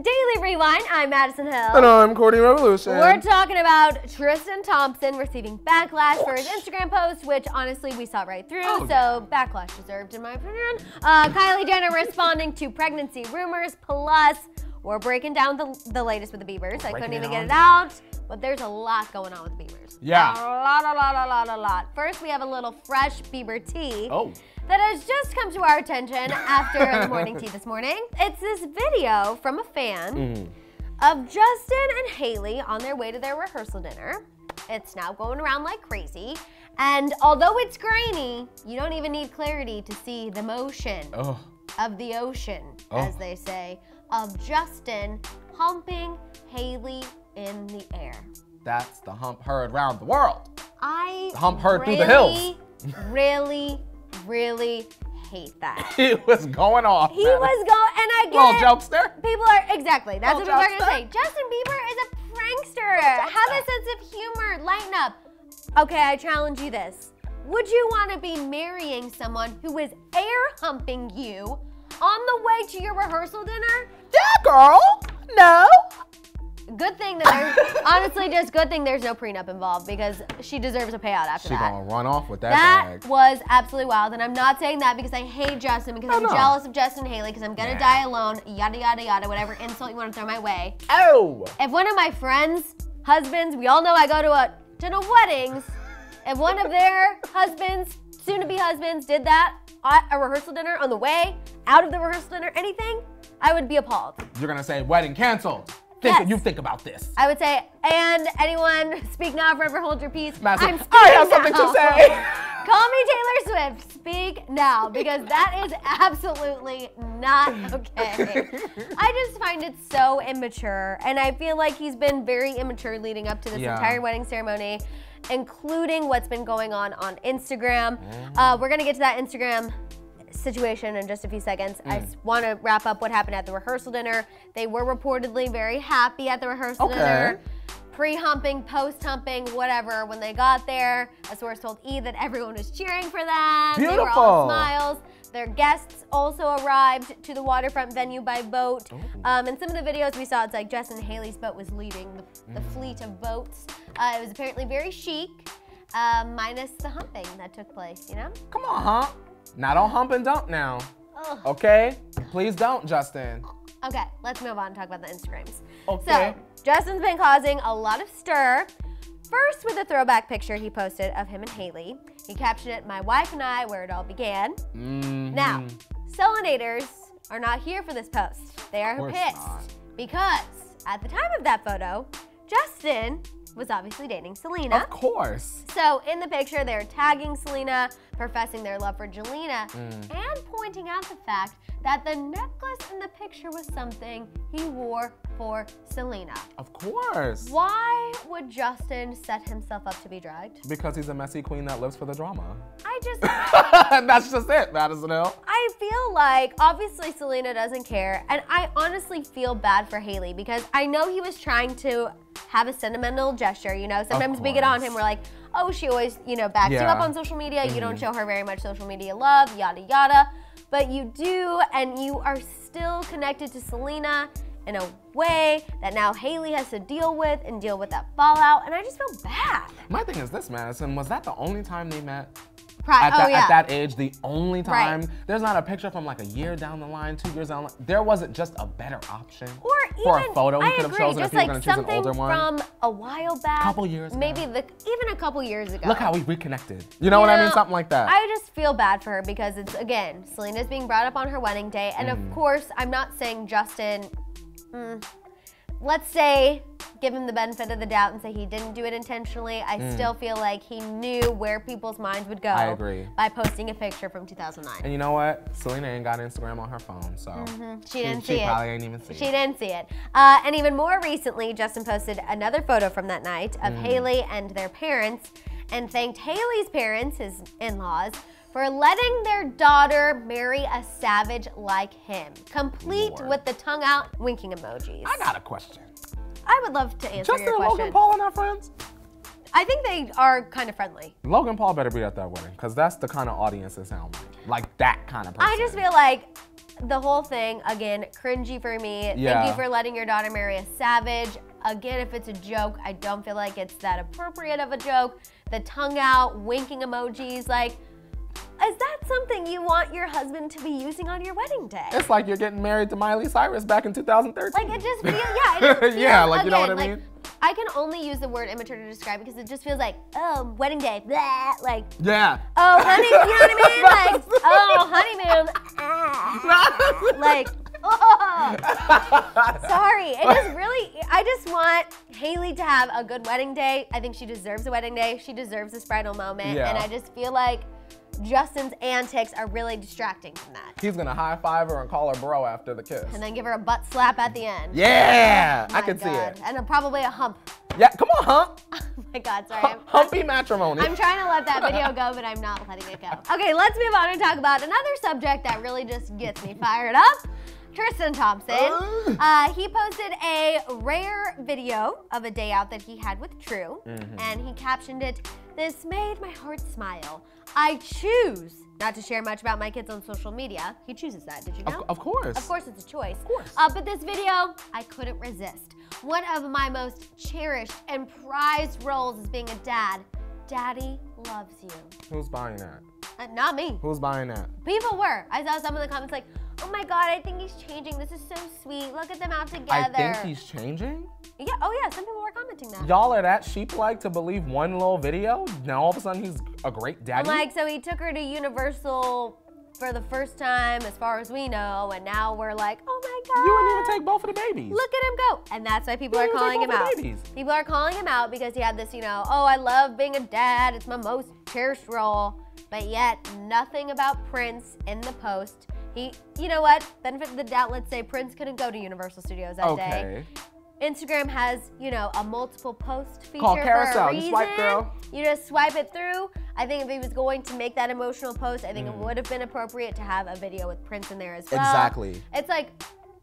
Daily Rewind. I'm Madison Hill. And I'm Courtney Revolution. We're talking about Tristan Thompson receiving backlash for his Instagram post, which honestly we saw right through, so backlash deserved in my opinion. Kylie Jenner responding to pregnancy rumors, plus we're breaking down the latest with the Biebers. I couldn't even get it out, but there's a lot going on with the Biebers. Yeah. A lot. First, we have a little fresh Bieber tea. That has just come to our attention after the morning tea this morning. It's this video from a fan of Justin and Hailey on their way to their rehearsal dinner. It's now going around like crazy. And although it's grainy, you don't even need clarity to see the motion of the ocean, as they say, of Justin humping Hailey in the air. That's the hump heard round the world. The hump heard through the hills. really hate that. He was going off. He was going, and I get little jokester. People are, exactly, that's what people are gonna say. Justin Bieber is a prankster. Have a sense of humor, lighten up. Okay, I challenge you this. Would you wanna be marrying someone who is air humping you on the way to your rehearsal dinner? Yeah, girl, no. Good thing that there's, honestly, just good thing there's no prenup involved because she deserves a payout after that. She gonna run off with that bag. Was absolutely wild, and I'm not saying that because I hate Justin, because I'm jealous of Justin and Hailey, because I'm gonna die alone, yada, yada, yada, whatever insult you wanna throw my way. If one of my friends' husbands, we all know I go to weddings, if one of their husbands, soon-to-be husbands, did that at a rehearsal dinner on the way, out of the rehearsal dinner, anything, I would be appalled. You're gonna say, wedding canceled. You think about this. I would say, and anyone, speak now, forever hold your peace. I have something to say. Call me Taylor Swift, speak now, because that is absolutely not okay. I just find it so immature, and I feel like he's been very immature leading up to this entire wedding ceremony, including what's been going on Instagram. We're gonna get to that Instagram situation in just a few seconds. I just want to wrap up what happened at the rehearsal dinner. They were reportedly very happy at the rehearsal dinner. Pre-humping, post-humping, whatever. When they got there, a source told E! that everyone was cheering for them. Beautiful. They were all smiles. Their guests also arrived to the waterfront venue by boat. In some of the videos we saw, it's like Justin and Hailey's boat was leading the fleet of boats. It was apparently very chic, minus the humping that took place, you know? Come on, hump. Now don't hump and dump now. Okay? Please don't, Justin. Okay, let's move on and talk about the Instagrams. Okay. So, Justin's been causing a lot of stir. First with a throwback picture he posted of him and Hailey. He captioned it, "My wife and I, where it all began." Now, Selenators are not here for this post. They are pissed because at the time of that photo, Justin was obviously dating Selena. Of course. So in the picture, they're tagging Selena, professing their love for Jelena, and pointing out the fact that the necklace in the picture was something he wore for Selena. Of course. Why would Justin set himself up to be dragged? Because he's a messy queen that lives for the drama. That's just it, Madison Hill. I feel like, obviously Selena doesn't care, and I honestly feel bad for Hailey because I know he was trying to have a sentimental gesture, you know? Sometimes we get on him, we're like, oh, she always, you know, backs you up on social media, you don't show her very much social media love, yada, yada. But you do, and you are still connected to Selena in a way that now Hailey has to deal with that fallout, and I just feel bad. My thing is this, Madison, was that the only time they met? At that age, the only time. There's not a picture from like a year down the line, 2 years down the line. There wasn't just a better option for a photo he could have chosen if he was going to choose an older one. From a while back. Couple years maybe even a couple years ago. Look how we reconnected. You know what I mean? Something like that. I just feel bad for her because it's, again, Selena's being brought up on her wedding day. And of course, I'm not saying Justin, let's say, give him the benefit of the doubt and say he didn't do it intentionally. I still feel like he knew where people's minds would go. I agree. By posting a picture from 2009. And you know what? Selena ain't got Instagram on her phone, so she didn't see it. She probably ain't even see it. She didn't see it. And even more recently, Justin posted another photo from that night of Hailey and their parents and thanked Hailey's parents, his in-laws, for letting their daughter marry a savage like him, complete with the tongue out winking emojis. I got a question. I would love to answer Justin your question. Logan Paul are not friends? I think they are kind of friendly. Logan Paul better be at that wedding, because that's the kind of audience it sounds like. Like that kind of person. I just feel like the whole thing, again, cringy for me. Thank you for letting your daughter marry a savage. Again, if it's a joke, I don't feel like it's that appropriate of a joke. The tongue out, winking emojis, like, is that something you want your husband to be using on your wedding day? It's like you're getting married to Miley Cyrus back in 2013. Like, it just feels, yeah, it just feels, yeah, like, again, you know what I mean? Like, I can only use the word immature to describe it because it just feels like, oh, wedding day, blah, like, yeah. Oh, honey, you know what I mean? Like, oh, honeymoon, like, oh. Sorry, it just really, I just want Hailey to have a good wedding day. I think she deserves a wedding day. She deserves this bridal moment, and I just feel like Justin's antics are really distracting from that. He's gonna high five her and call her bro after the kiss. And then give her a butt slap at the end. Yeah, I can see it. And probably a hump. Yeah, come on, hump. Oh my God, sorry. Humpy matrimony. I'm trying to let that video go, but I'm not letting it go. Okay, let's move on and talk about another subject that really just gets me fired up. Tristan Thompson. He posted a rare video of a day out that he had with True, and he captioned it, "This made my heart smile. I choose not to share much about my kids on social media." He chooses that, did you know? Of course. Of course it's a choice. Of course. But this video, I couldn't resist. One of my most cherished and prized roles as being a dad. Daddy loves you. Who's buying that? Not me. Who's buying that? People were. I saw some in the comments like, oh my God, I think he's changing. This is so sweet. Look at them out together. I think he's changing? Yeah, oh yeah, some people were commenting that. Y'all are that sheep-like to believe one little video? Now all of a sudden he's a great daddy? I'm like, so he took her to Universal for the first time, as far as we know, and now we're like, oh my God. You wouldn't even take both of the babies. Look at him go. And that's why people are calling him out. People are calling him out because he had this, you know, oh, I love being a dad. It's my most cherished role. But yet, nothing about Prince in the post. He, you know what? Benefit of the doubt, let's say Prince couldn't go to Universal Studios that day. Instagram has, you know, a multiple post feature called Carousel. For a reason. You swipe, girl. You just swipe it through. I think if he was going to make that emotional post, I think it would have been appropriate to have a video with Prince in there as well. Exactly. It's like,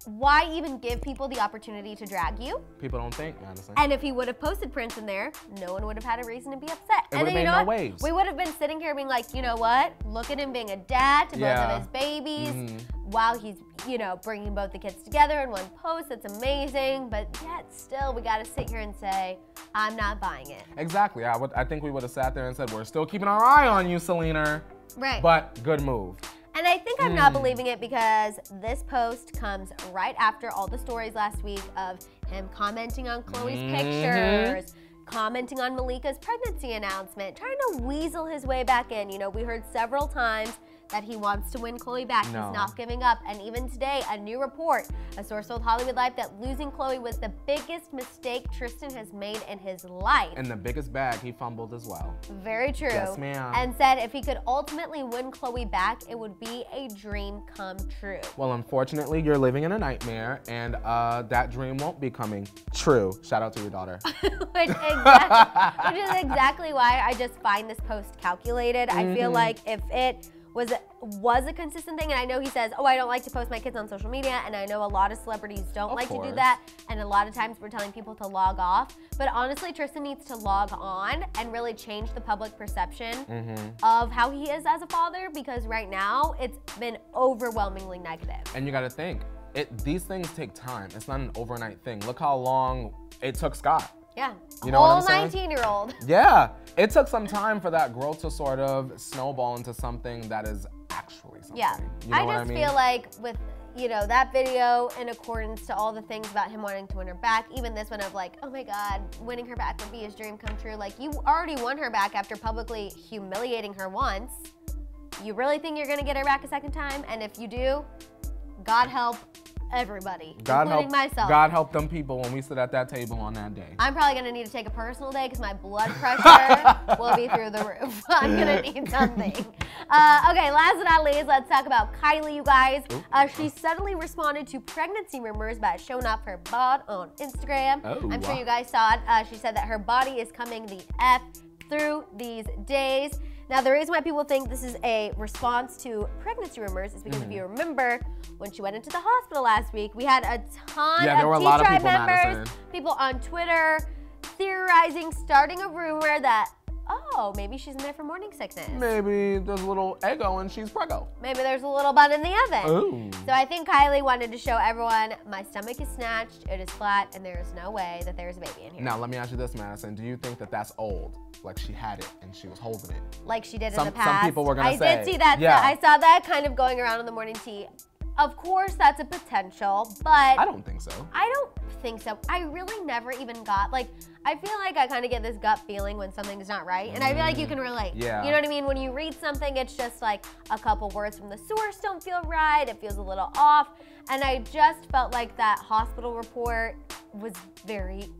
why even give people the opportunity to drag you? People don't think, honestly. And if he would have posted Prince in there, no one would have had a reason to be upset. It would have made no waves. We would have been sitting here being like, you know what? Look at him being a dad to both of his babies while he's, you know, bringing both the kids together in one post. That's amazing. But yet still, we got to sit here and say, I'm not buying it. Exactly. I think we would have sat there and said, we're still keeping our eye on you, Selena. Right. But good move. And I think I'm not believing it because this post comes right after all the stories last week of him commenting on Khloe's pictures, commenting on Malika's pregnancy announcement, trying to weasel his way back in. You know, we heard several times that he wants to win Khloe back. No. He's not giving up. And even today, a new report, a source told Hollywood Life that losing Khloe was the biggest mistake Tristan has made in his life. And the biggest bag he fumbled as well. Very true. Yes, ma'am. And said if he could ultimately win Khloe back, it would be a dream come true. Well, unfortunately, you're living in a nightmare, and that dream won't be coming true. Shout out to your daughter. which is exactly why I just find this post calculated. I feel like if it was a consistent thing, and I know he says, oh, I don't like to post my kids on social media, and I know a lot of celebrities don't like to do that, and a lot of times we're telling people to log off, but honestly, Tristan needs to log on and really change the public perception of how he is as a father, because right now, it's been overwhelmingly negative. And you gotta think, these things take time. It's not an overnight thing. Look how long it took Scott. Yeah, you know what I'm saying? 19-year-old. Yeah, it took some time for that growth to sort of snowball into something that is actually something. Yeah, you know I just feel like with, you know, that video in accordance to all the things about him wanting to win her back, even this one of like, oh my God, winning her back would be his dream come true. Like, you already won her back after publicly humiliating her once. You really think you're gonna get her back a second time? And if you do, God help everybody, including myself. God help them people when we sit at that table on that day. I'm probably gonna need to take a personal day because my blood pressure will be through the roof. I'm gonna need something. Okay, last but not least, let's talk about Kylie, you guys. She suddenly responded to pregnancy rumors by showing off her bod on Instagram. I'm sure you guys saw it. She said that her body is coming the F through these days. Now, the reason why people think this is a response to pregnancy rumors is because if you remember, when she went into the hospital last week, we had a ton of T-Tribe members, people on Twitter theorizing, starting a rumor that, oh, maybe she's in there for morning sickness. Maybe there's a little Eggo and she's preggo. Maybe there's a little bun in the oven. Ooh. So I think Kylie wanted to show everyone, my stomach is snatched, it is flat, and there is no way that there's a baby in here. Now, let me ask you this, Madison. Do you think that that's old? Like she had it and she was holding it? Like she did in the past? Some people were gonna say. I did see that. Yeah. I saw that kind of going around on the morning tea. Of course, that's a potential, but I don't think so. I don't think so. I really never even got, like, I feel like I kind of get this gut feeling when something's not right, and I feel like you can relate. Yeah. You know what I mean? When you read something, it's just like a couple words from the source don't feel right, it feels a little off, and I just felt like that hospital report was very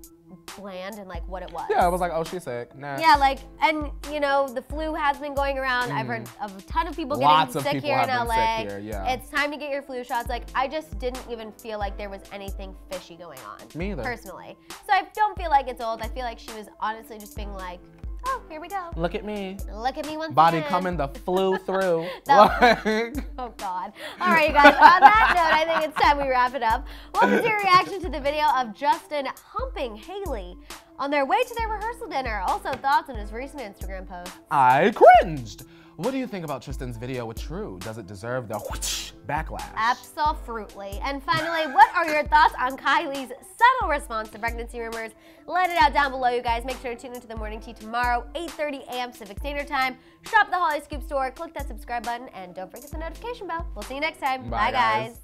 bland and like what it was. Yeah, it was like, oh, she's sick. Nah. Yeah, like, and you know, the flu has been going around. I've heard of a ton of people getting sick here in LA. Yeah. It's time to get your flu shots. Like, I just didn't even feel like there was anything fishy going on. Me either. Personally. So I don't feel like it's old. I feel like she was honestly just being like, oh, here we go. Look at me. Look at me once Body again. coming the flu through. Oh, God. All right, you guys. On that note, I think it's time we wrap it up. What was your reaction to the video of Justin humping Hailey on their way to their rehearsal dinner? Also, thoughts on his recent Instagram post. I cringed. What do you think about Tristan's video with True? Does it deserve the whoosh backlash? Absolutely. And finally, what are your thoughts on Kylie's subtle response to pregnancy rumors? Let it out down below, you guys. Make sure to tune into the morning tea tomorrow, 8:30 a.m. Pacific Standard Time. Shop the Hollyscoop store, click that subscribe button, and don't forget the notification bell. We'll see you next time. Bye guys.